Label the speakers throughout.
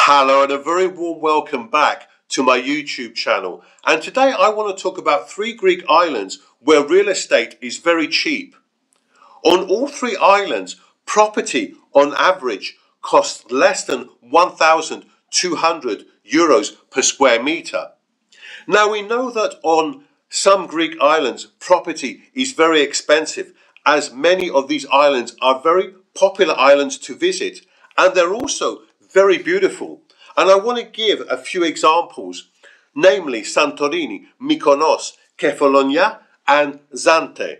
Speaker 1: Hello and a very warm welcome back to my YouTube channel. And today I want to talk about 3 Greek islands where real estate is very cheap. On all 3 islands, property on average costs less than 1,200 euros per square metre. Now we know that on some Greek islands property is very expensive, as many of these islands are very popular islands to visit, and they're also very beautiful. And I want to give a few examples, namely Santorini, Mykonos, Kefalonia and Zante.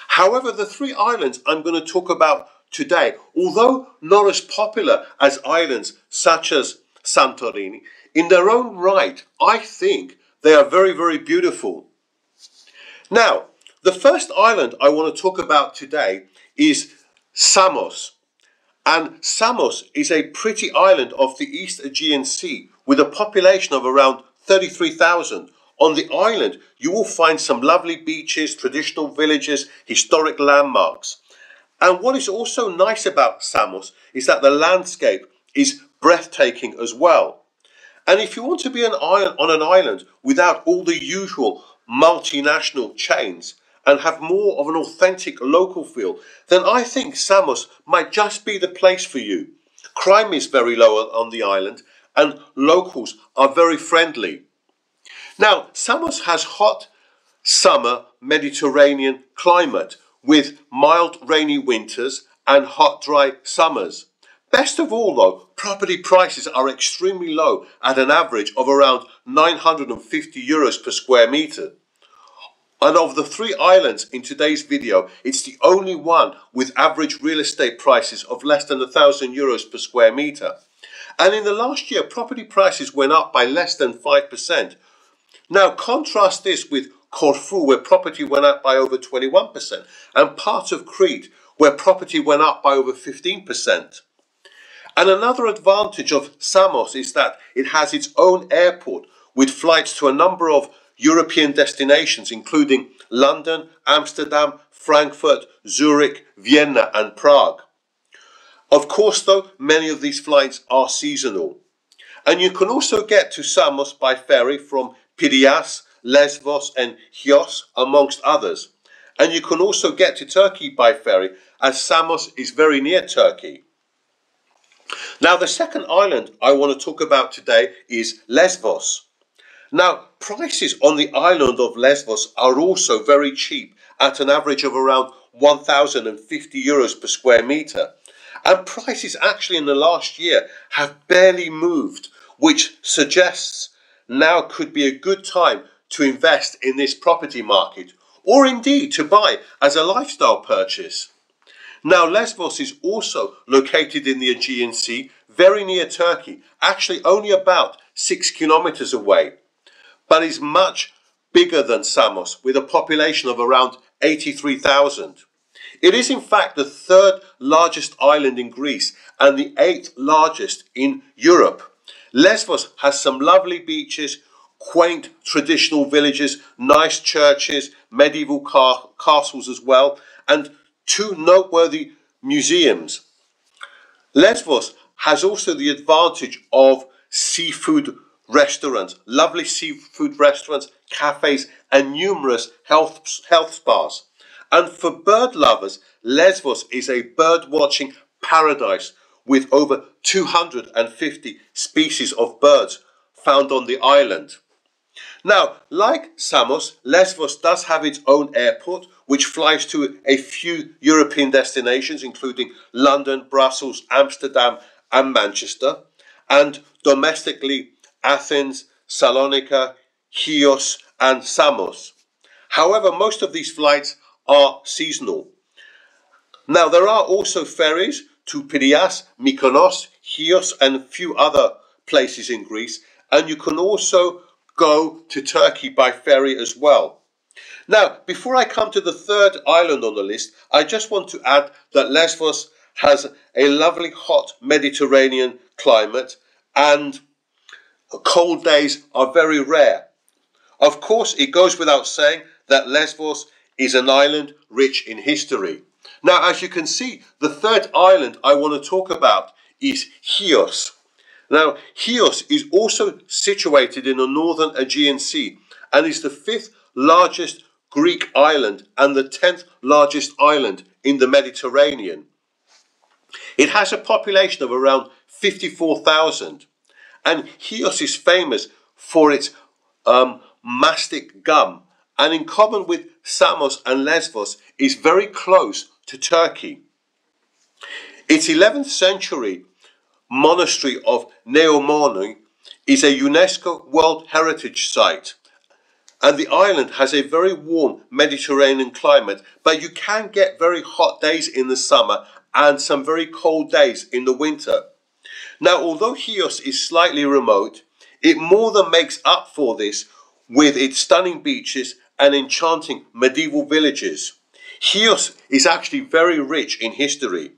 Speaker 1: However, the 3 islands I'm going to talk about today, although not as popular as islands such as Santorini, in their own right, I think they are very, very beautiful. Now, the first island I want to talk about today is Samos. And Samos is a pretty island off the East Aegean Sea with a population of around 33,000. On the island, you will find some lovely beaches, traditional villages, historic landmarks. And what is also nice about Samos is that the landscape is breathtaking as well. And if you want to be on an island without all the usual multinational chains, and have more of an authentic local feel, then I think Samos might just be the place for you. Crime is very low on the island and locals are very friendly. Now, Samos has hot summer Mediterranean climate with mild rainy winters and hot dry summers. Best of all though, property prices are extremely low at an average of around 950 euros per square metre. And of the 3 islands in today's video, it's the only one with average real estate prices of less than 1,000 euros per square metre. And in the last year, property prices went up by less than 5%. Now, contrast this with Corfu, where property went up by over 21%, and parts of Crete, where property went up by over 15%. And another advantage of Samos is that it has its own airport with flights to a number of European destinations, including London, Amsterdam, Frankfurt, Zurich, Vienna and Prague. Of course though, many of these flights are seasonal. And you can also get to Samos by ferry from Piraeus, Lesvos and Chios, amongst others. And you can also get to Turkey by ferry, as Samos is very near Turkey. Now the second island I want to talk about today is Lesvos. Now, prices on the island of Lesvos are also very cheap, at an average of around 1,050 euros per square metre. And prices actually in the last year have barely moved, which suggests now could be a good time to invest in this property market, or indeed to buy as a lifestyle purchase. Now, Lesvos is also located in the Aegean Sea, very near Turkey, actually only about 6 kilometers away, but is much bigger than Samos, with a population of around 83,000. It is in fact the 3rd largest island in Greece and the 8th largest in Europe. Lesvos has some lovely beaches, quaint traditional villages, nice churches, medieval castles as well, and 2 noteworthy museums. Lesvos has also the advantage of seafood restaurants, lovely seafood restaurants, cafes and numerous health spas. And for bird lovers, Lesvos is a bird watching paradise with over 250 species of birds found on the island. Now, like Samos, Lesvos does have its own airport, which flies to a few European destinations, including London, Brussels, Amsterdam and Manchester, and domestically Athens, Salonika, Chios and Samos. However, most of these flights are seasonal. Now, there are also ferries to Piraeus, Mykonos, Chios and a few other places in Greece, and you can also go to Turkey by ferry as well. Now, before I come to the 3rd island on the list, I just want to add that Lesvos has a lovely hot Mediterranean climate and cold days are very rare. Of course, it goes without saying that Lesvos is an island rich in history. Now, as you can see, the 3rd island I want to talk about is Chios. Now, Chios is also situated in the northern Aegean Sea and is the 5th largest Greek island and the 10th largest island in the Mediterranean. It has a population of around 54,000, and Chios is famous for its mastic gum, and in common with Samos and Lesvos is very close to Turkey. Its 11th century monastery of Neomoni is a UNESCO World Heritage Site, and the island has a very warm Mediterranean climate, but you can get very hot days in the summer and some very cold days in the winter. Now, although Chios is slightly remote, it more than makes up for this with its stunning beaches and enchanting medieval villages. Chios is actually very rich in history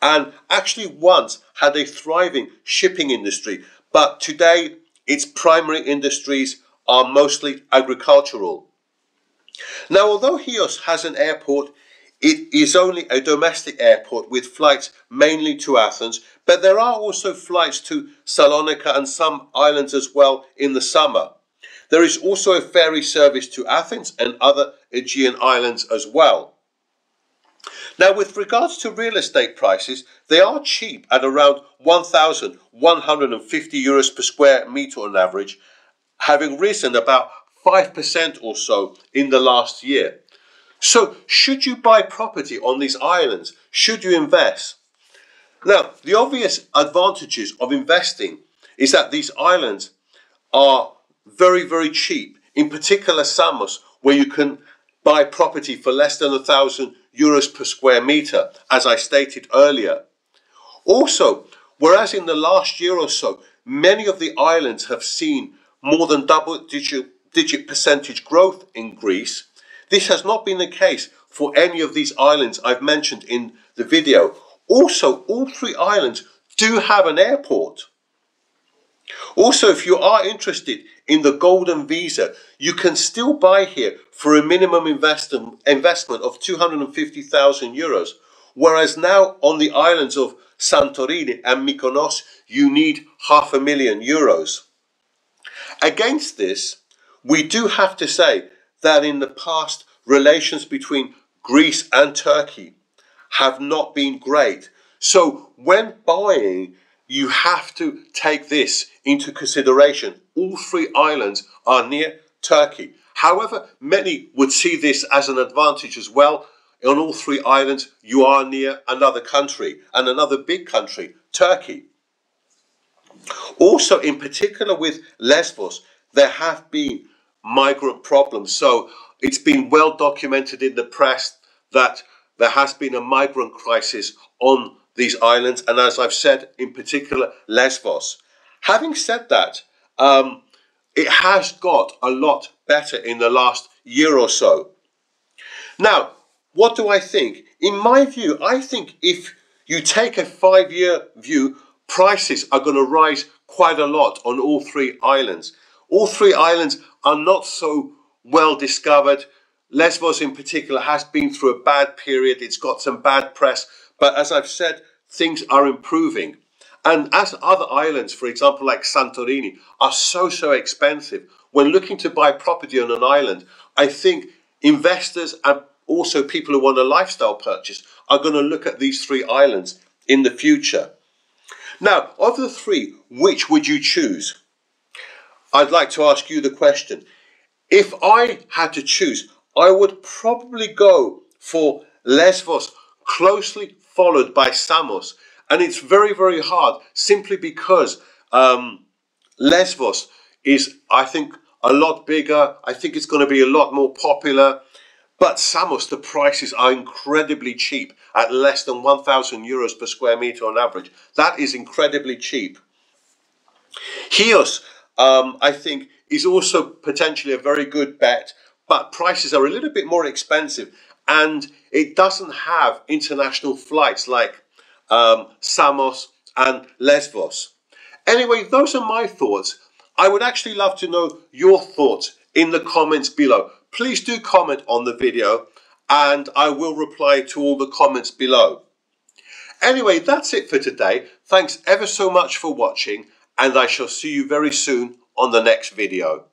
Speaker 1: and actually once had a thriving shipping industry, but today its primary industries are mostly agricultural. Now, although Chios has an airport, it is only a domestic airport with flights mainly to Athens, but there are also flights to Salonika and some islands as well in the summer. There is also a ferry service to Athens and other Aegean islands as well. Now, with regards to real estate prices, they are cheap at around 1,150 euros per square metre on average, having risen about 5% or so in the last year. So, should you buy property on these islands? Should you invest? Now, the obvious advantages of investing is that these islands are very, very cheap. In particular, Samos, where you can buy property for less than 1,000 euros per square metre, as I stated earlier. Also, whereas in the last year or so, many of the islands have seen more than double-digit percentage growth in Greece, this has not been the case for any of these islands I've mentioned in the video. Also, all 3 islands do have an airport. Also, if you are interested in the golden visa, you can still buy here for a minimum investment of 250,000 euros, whereas now on the islands of Santorini and Mykonos, you need €500,000. Against this, we do have to say that in the past, relations between Greece and Turkey have not been great. So when buying, you have to take this into consideration. All 3 islands are near Turkey. However, many would see this as an advantage as well. On all 3 islands, you are near another country, and another big country, Turkey. Also, in particular with Lesvos, there have been migrant problems. So it's been well documented in the press that there has been a migrant crisis on these islands, and as I've said, in particular Lesvos. Having said that, it has got a lot better in the last year or so. Now, what do I think? In my view, I think if you take a 5-year view, prices are going to rise quite a lot on all 3 islands. All 3 islands are not so well discovered. Lesvos in particular has been through a bad period. It's got some bad press. But as I've said, things are improving. And as other islands, for example, like Santorini, are so expensive, when looking to buy property on an island, I think investors and also people who want a lifestyle purchase are going to look at these 3 islands in the future. Now, of the 3, which would you choose? I'd like to ask you the question. If I had to choose, I would probably go for Lesvos, closely followed by Samos. And it's very hard simply because Lesvos is, I think, a lot bigger. I think it's going to be a lot more popular. But Samos, the prices are incredibly cheap at less than 1,000 euros per square metre on average. That is incredibly cheap. Chios, I think, is also potentially a very good bet, but prices are a little bit more expensive, and it doesn't have international flights like Samos and Lesvos. Anyway, those are my thoughts. I would actually love to know your thoughts in the comments below. Please do comment on the video, and I will reply to all the comments below. Anyway, that's it for today. Thanks ever so much for watching, and I shall see you very soon on the next video.